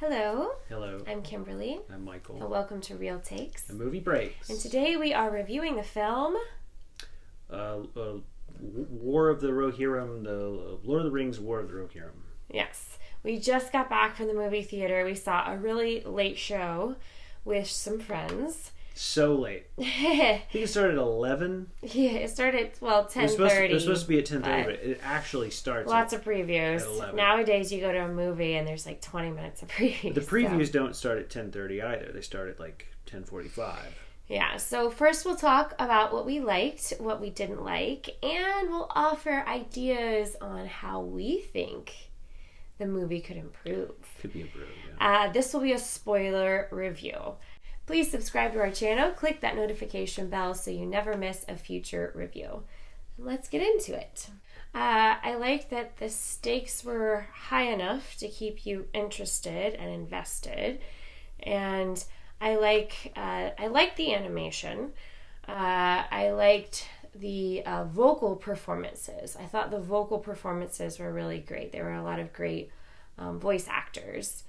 Hello. Hello. I'm Kimberly. I'm Michael. And welcome to Real Takes. A movie breaks. And today we are reviewing the film War of the Rohirrim, the Lord of the Rings War of the Rohirrim. Yes. We just got back from the movie theater. We saw a really late show with some friends. So late. I think it started at 11. Yeah, it started at 10:30. It was supposed to be at 10:30, but it actually starts lots of previews. At 11. Nowadays you go to a movie and there's like 20 minutes of previews. The previews don't start at 10:30 either. They start at like 10:45. Yeah, so first we'll talk about what we liked, what we didn't like, and we'll offer ideas on how we think the movie could improve. Could be improved, yeah. This will be a spoiler review. Please subscribe to our channel, click that notification bell so you never miss a future review. Let's get into it. I like that the stakes were high enough to keep you interested and invested, and I like the animation. I liked the vocal performances. I thought the vocal performances were really great. There were a lot of great voice actors,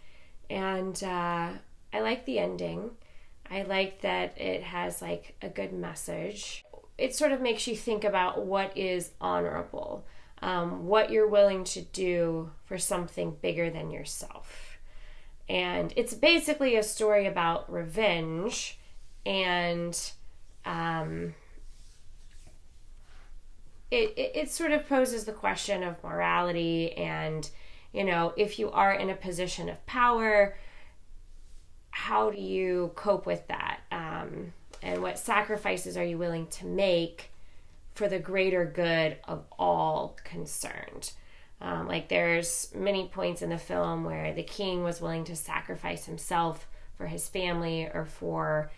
and I like the ending. I like that it has like a good message. It sort of makes you think about what is honorable, what you're willing to do for something bigger than yourself. And it's basically a story about revenge, and it sort of poses the question of morality and, you know, if you are in a position of power, how do you cope with that? And what sacrifices are you willing to make for the greater good of all concerned? Like there's many points in the film where the king was willing to sacrifice himself for his family or for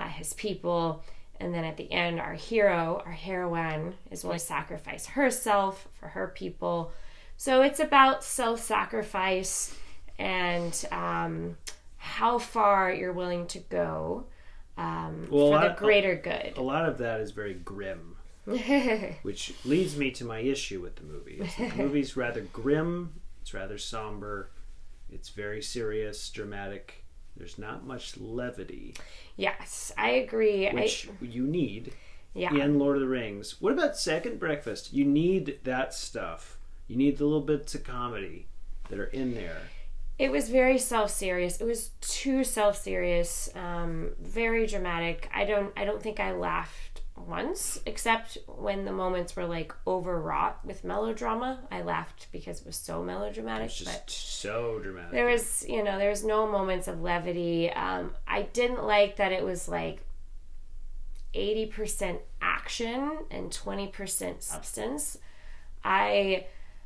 his people. And then at the end, our heroine, is willing to sacrifice herself for her people. So it's about self-sacrifice and how far you're willing to go for the greater good. A lot of that is very grim, which leads me to my issue with the movie. The movie's rather grim, it's rather somber, it's very serious, dramatic. There's not much levity. Yes, I agree. Which you need in Lord of the Rings. What about Second Breakfast? You need that stuff. You need the little bits of comedy that are in there. It was very self-serious. It was too self-serious, very dramatic. I don't think I laughed once, except when the moments were like overwrought with melodrama. I laughed because it was so melodramatic. It's just so dramatic. There was no moments of levity. I didn't like that it was like 80% action and 20% substance.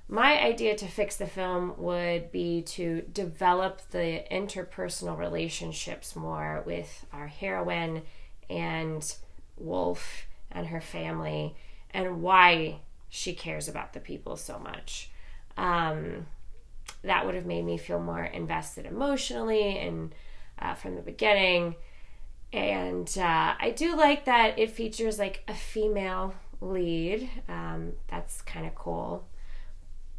My idea to fix the film would be to develop the interpersonal relationships more with our heroine and Wolf and her family, and why she cares about the people so much. That would have made me feel more invested emotionally and from the beginning. And I do like that it features like a female lead. That's kind of cool.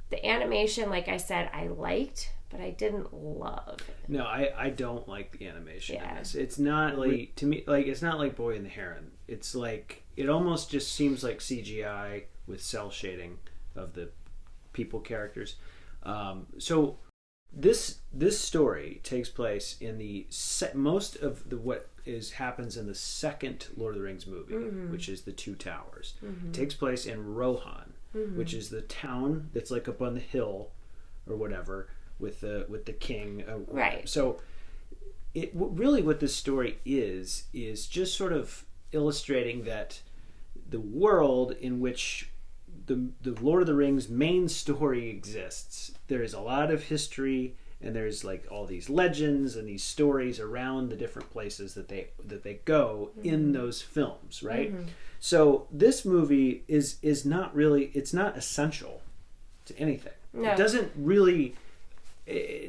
The animation, like I said, I liked, but I didn't love. No, I don't like the animation in this. It's not like, to me, like it's not like Boy and the Heron. It's like, it almost just seems like CGI with cell shading of the people characters. So this story takes place in the most of the happens in the second Lord of the Rings movie, which is the Two Towers. It takes place in Rohan, which is the town that's like up on the hill or whatever with the king. Right. So what this story is just sort of illustrating that the world in which the Lord of the Rings main story exists. There is a lot of history, and there's like all these legends and these stories around the different places that they go in those films, right? So this movie is not really, it's not essential to anything. No. It doesn't really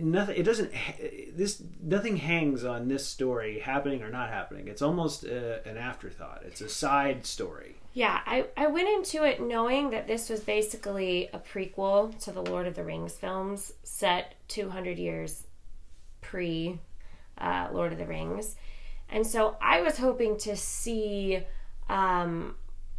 nothing hangs on this story happening or not happening. It's almost an afterthought. It's a side story. Yeah, I went into it knowing that this was basically a prequel to the Lord of the Rings films set 200 years pre Lord of the Rings. And so I was hoping to see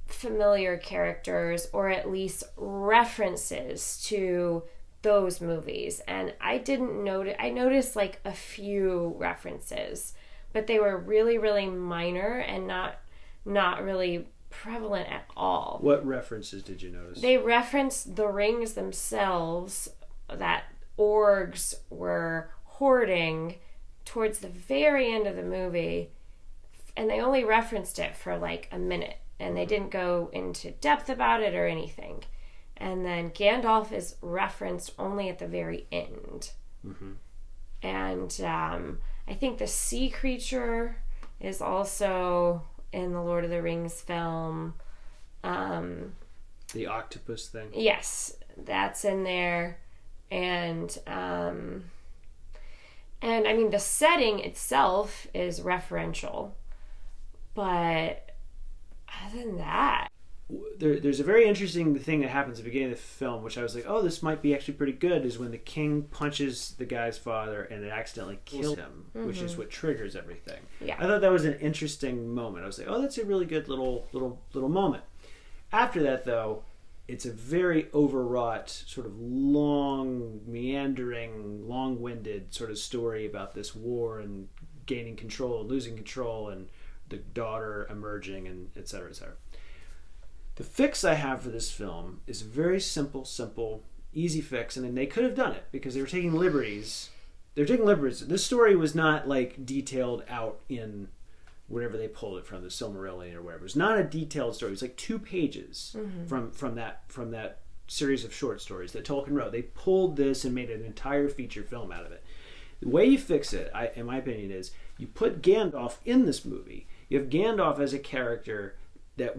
familiar characters, or at least references to those movies. And I didn't notice, I noticed like a few references, but they were really, really minor and not really prevalent at all. What references did you notice? They referenced the rings themselves that orcs were hoarding towards the very end of the movie, and they only referenced it for like a minute, and they didn't go into depth about it or anything. And then Gandalf is referenced only at the very end. Mm-hmm. And I think the sea creature is also in the Lord of the Rings film. The octopus thing? Yes, that's in there. And I mean, the setting itself is referential. But other than that... There's a very interesting thing that happens at the beginning of the film, which I was like, oh, this might be actually pretty good, is when the king punches the guy's father and it accidentally kills him, mm-hmm. which is what triggers everything. Yeah. I thought that was an interesting moment. I was like, oh, that's a really good little moment. After that, though, it's a very overwrought, sort of long, meandering, long-winded sort of story about this war and gaining control and losing control and the daughter emerging and et cetera, et cetera. The fix I have for this film is a very simple, easy fix, and then they could have done it because they were taking liberties. They're taking liberties. This story was not like detailed out in wherever they pulled it from, the Silmarillion or wherever. It was not a detailed story. It was like 2 pages mm-hmm. from that series of short stories that Tolkien wrote. They pulled this and made an entire feature film out of it. The way you fix it, in my opinion, is you put Gandalf in this movie. You have Gandalf as a character that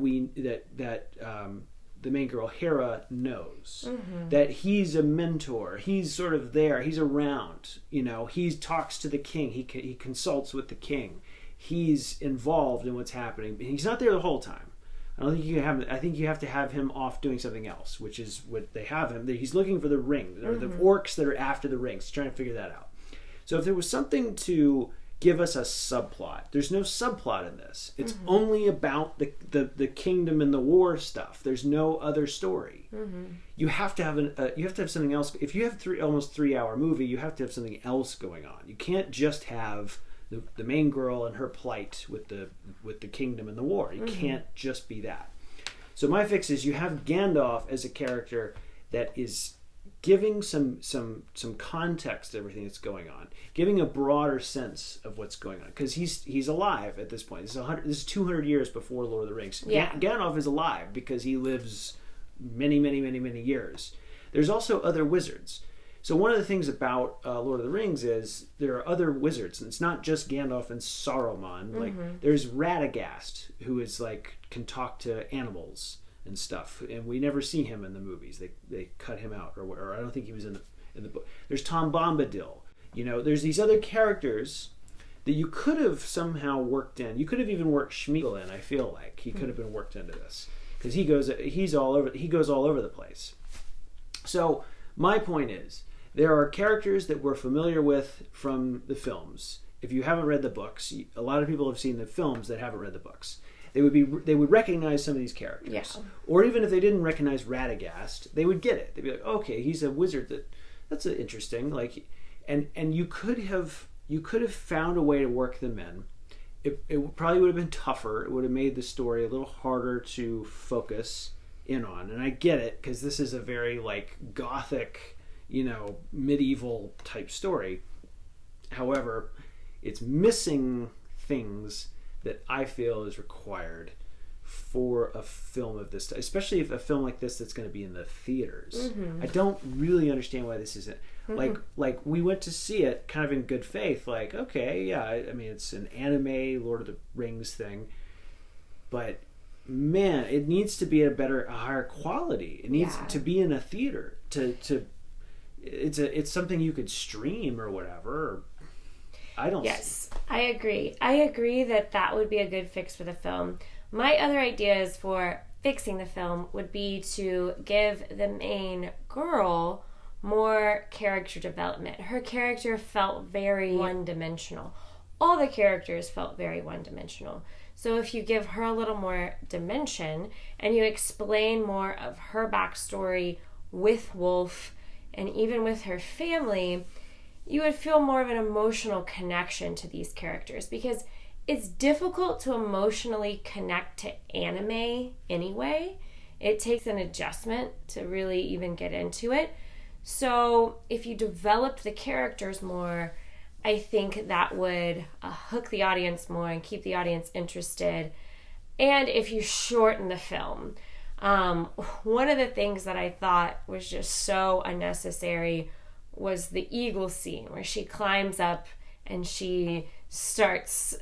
the main girl Hera knows, mm-hmm. that he's a mentor, he's sort of there, he's around, he talks to the king, he consults with the king, he's involved in what's happening, but he's not there the whole time. I think you have to have him off doing something else, which is what they have him. He's looking for the ring, or mm-hmm. the orcs that are after the rings. He's trying to figure that out. So if there was something to give us a subplot. There's no subplot in this. It's mm-hmm. only about the kingdom and the war stuff. There's no other story. Mm-hmm. You have to have something else. If you have almost 3-hour movie, you have to have something else going on. You can't just have the main girl and her plight with the kingdom and the war. You mm-hmm. can't just be that. So my fix is you have Gandalf as a character that is giving some context to everything that's going on, giving a broader sense of what's going on, because he's alive at this point. This is 200 years before Lord of the Rings. Yeah. Gandalf is alive because he lives many years. There's also other wizards. So one of the things about Lord of the Rings is there are other wizards, and it's not just Gandalf and Saruman. Like mm-hmm. there's Radagast, who is like can talk to animals and stuff, and we never see him in the movies. They cut him out, or I don't think he was in the book. There's Tom Bombadil. There's these other characters that you could have somehow worked in. You could have even worked Schmeagol in. I feel like he could have been worked into this because he goes all over the place. So my point is, there are characters that we're familiar with from the films. If you haven't read the books, a lot of people have seen the films that haven't read the books. They would recognize some of these characters. Yeah. Or even if they didn't recognize Radagast, they would get it. They'd be like, okay, he's a wizard. That's interesting. Like, and you could have found a way to work them in. It probably would have been tougher. It would have made the story a little harder to focus in on. And I get it, because this is a very like gothic, medieval type story. However, it's missing things that I feel is required for a film of this, especially if a film like this that's going to be in the theaters. Mm-hmm. I don't really understand why this isn't. Mm-hmm. Like we went to see it kind of in good faith. Like, okay, yeah, I mean, it's an anime Lord of the Rings thing, but man, it needs to be a higher quality. It needs to be in a theater. It's something you could stream or whatever. Yes, I agree. I agree that would be a good fix for the film. My other ideas for fixing the film would be to give the main girl more character development. Her character felt very one-dimensional. All the characters felt very one-dimensional. So if you give her a little more dimension and you explain more of her backstory with Wolf and even with her family, you would feel more of an emotional connection to these characters, because it's difficult to emotionally connect to anime anyway. It takes an adjustment to really even get into it. So if you developed the characters more, I think that would hook the audience more and keep the audience interested. And if you shorten the film, one of the things that I thought was just so unnecessary was the eagle scene where she climbs up and she starts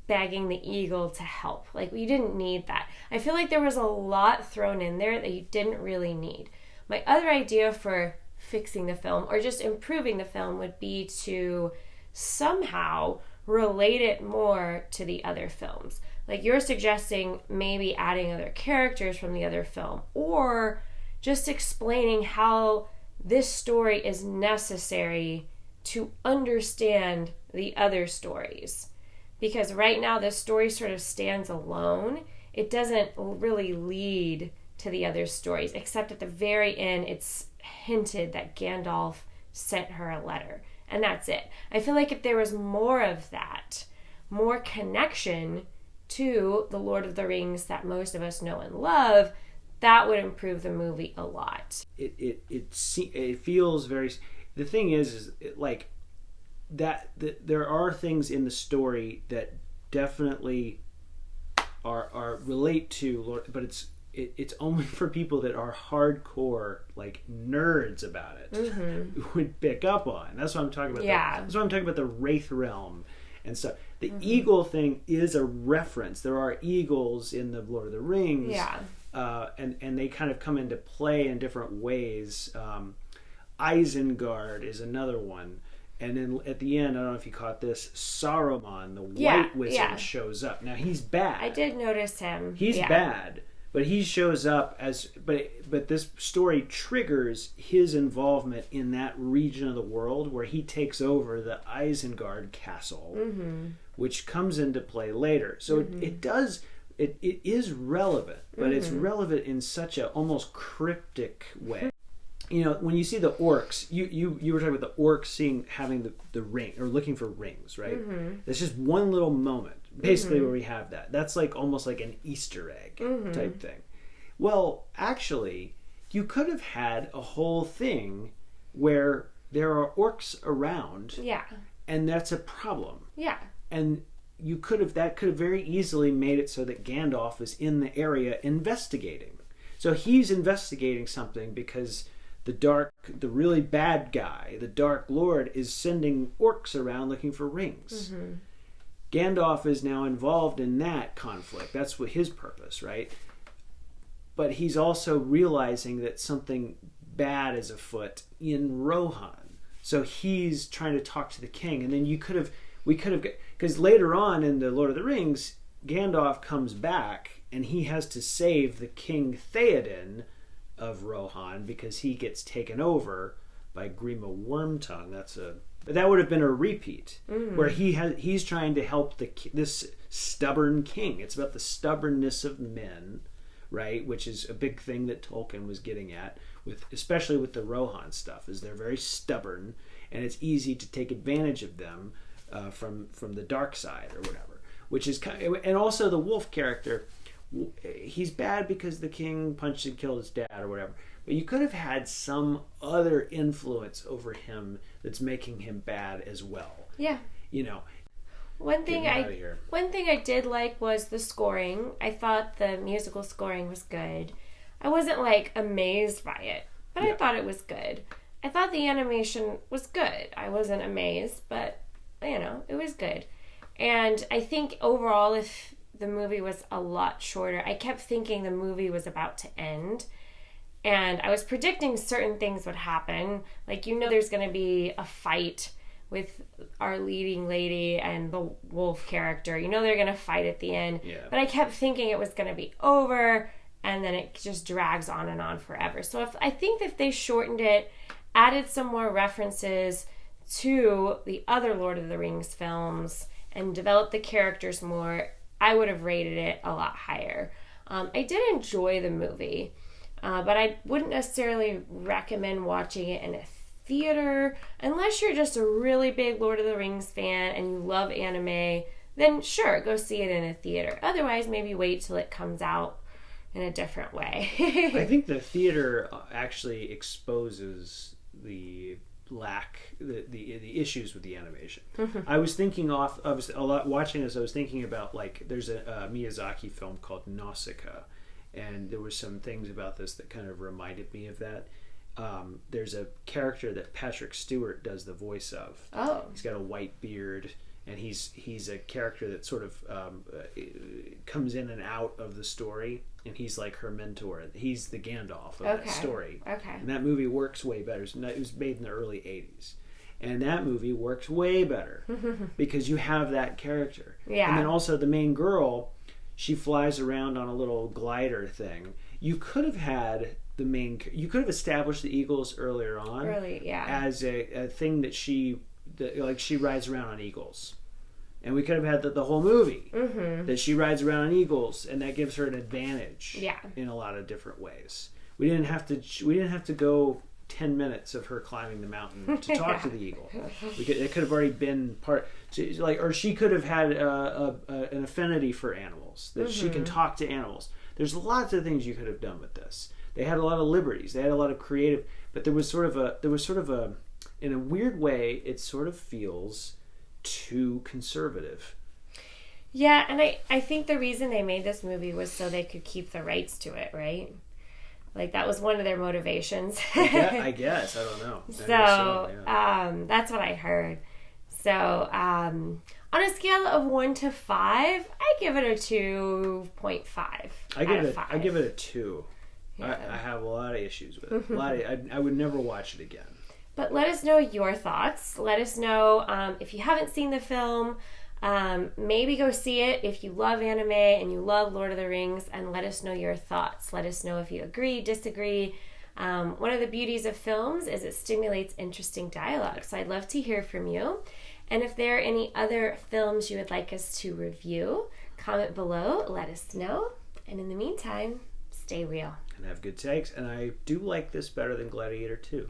begging the eagle to help. Like, you didn't need that. I feel like there was a lot thrown in there that you didn't really need. My other idea for fixing the film or just improving the film would be to somehow relate it more to the other films. Like you're suggesting, maybe adding other characters from the other film, or just explaining how this story is necessary to understand the other stories. Because right now this story sort of stands alone. It doesn't really lead to the other stories, except at the very end it's hinted that Gandalf sent her a letter. And that's it. I feel like if there was more of that, more connection to the Lord of the Rings that most of us know and love, that would improve the movie a lot. It feels very... The thing is like that there are things in the story that definitely are relate to Lord, but it's only for people that are hardcore, like nerds about it, who would pick up on. That's what I'm talking about. Yeah. That's what I'm talking about, the Wraith Realm and stuff. The eagle thing is a reference. There are eagles in the Lord of the Rings. Yeah. And they kind of come into play in different ways. Isengard is another one. And then at the end, I don't know if you caught this, Saruman, the white wizard, shows up. Now, he's bad. I did notice him. He's bad. But he shows up as... But this story triggers his involvement in that region of the world where he takes over the Isengard castle, which comes into play later. So it does... It is relevant, but it's relevant in such a almost cryptic way. You know, when you see the orcs, you were talking about the orcs having the ring, or looking for rings, right? It's just one little moment, basically, where we have that. That's like almost like an Easter egg type thing. Well, actually, you could have had a whole thing where there are orcs around, and that's a problem. And that could have very easily made it so that Gandalf is in the area investigating. So he's investigating something because the really bad guy, the Dark Lord, is sending orcs around looking for rings. Gandalf is now involved in that conflict. That's what his purpose, right? But he's also realizing that something bad is afoot in Rohan. So he's trying to talk to the king. And then we could have, because later on in the Lord of the Rings, Gandalf comes back and he has to save the King Theoden of Rohan because he gets taken over by Grima Wormtongue. That would have been a repeat where he's trying to help this stubborn king. It's about the stubbornness of men, right? Which is a big thing that Tolkien was getting at, especially with the Rohan stuff, is they're very stubborn and it's easy to take advantage of them from the dark side or whatever. Which is and also the wolf character. He's bad because the king punched and killed his dad or whatever. But you could have had some other influence over him that's making him bad as well. Yeah. You know. One thing I did like was the scoring. I thought the musical scoring was good. I wasn't like amazed by it, but I thought it was good. I thought the animation was good. I wasn't amazed, but it was good. And I think overall, if the movie was a lot shorter, I kept thinking the movie was about to end, and I was predicting certain things would happen. Like, there's going to be a fight with our leading lady and the wolf character. They're going to fight at the end. Yeah. But I kept thinking it was going to be over, and then it just drags on and on forever. So I think if they shortened it added some more references to the other Lord of the Rings films and developed the characters more, I would have rated it a lot higher. I did enjoy the movie, but I wouldn't necessarily recommend watching it in a theater unless you're just a really big Lord of the Rings fan and you love anime. Then sure, go see it in a theater. Otherwise, maybe wait till it comes out in a different way. I think the theater actually exposes the the issues with the animation. I was thinking watching this, I was thinking about, like, there's a Miyazaki film called Nausicaa, and there were some things about this that kind of reminded me of that. There's a character that Patrick Stewart does the voice of. Oh. He's got a white beard, and he's a character that sort of comes in and out of the story, and he's like her mentor. He's the Gandalf of that story. Okay. And that movie works way better. It was made in the early 80s. And that movie works way better because you have that character. Yeah. And then also the main girl, she flies around on a little glider thing. You could have had you could have established the eagles earlier on as a thing that she rides around on eagles. And we could have had the whole movie that she rides around on eagles, and that gives her an advantage in a lot of different ways. We didn't have to go 10 minutes of her climbing the mountain to talk to the eagle. It could have already been part, or she could have had an affinity for animals, that she can talk to animals. There's lots of things you could have done with this. They had a lot of liberties. They had a lot of creative, but there was sort of a in a weird way, it sort of feels too conservative. Yeah, and I think the reason they made this movie was so they could keep the rights to it, right? Like, that was one of their motivations. I guess. I don't know. That's what I heard. So, on a scale of 1 to 5, I give it a 2.5. I give it a 2. Yeah. I have a lot of issues with it. I would never watch it again. But let us know your thoughts. Let us know if you haven't seen the film. Maybe go see it if you love anime and you love Lord of the Rings, and let us know your thoughts. Let us know if you agree, disagree. One of the beauties of films is it stimulates interesting dialogue. So I'd love to hear from you. And if there are any other films you would like us to review, comment below. Let us know. And in the meantime, stay real. And have good takes. And I do like this better than Gladiator 2.